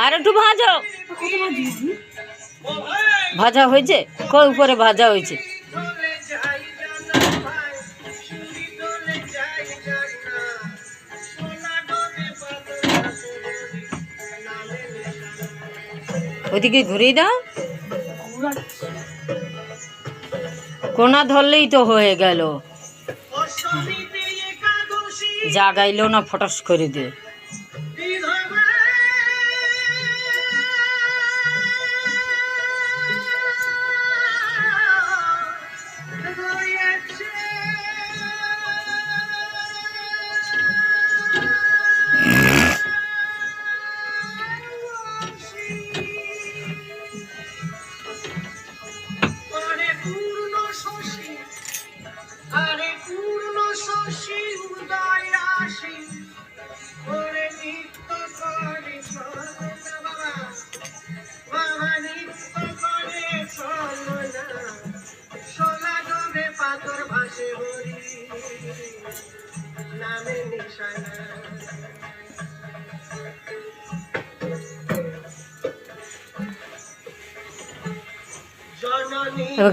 আর একটু ভাজো। ভাজা হয়েছে, কই উপরে ভাজা হয়েছে। ওইদিকে ঘুরিয়ে দাও, কোনা ধরলেই তো হয়ে গেল। জাগাইলো না ফটাস করে দিয়ে।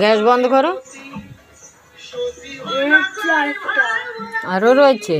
গ্যাস বন্ধ করো। আরো রয়েছে।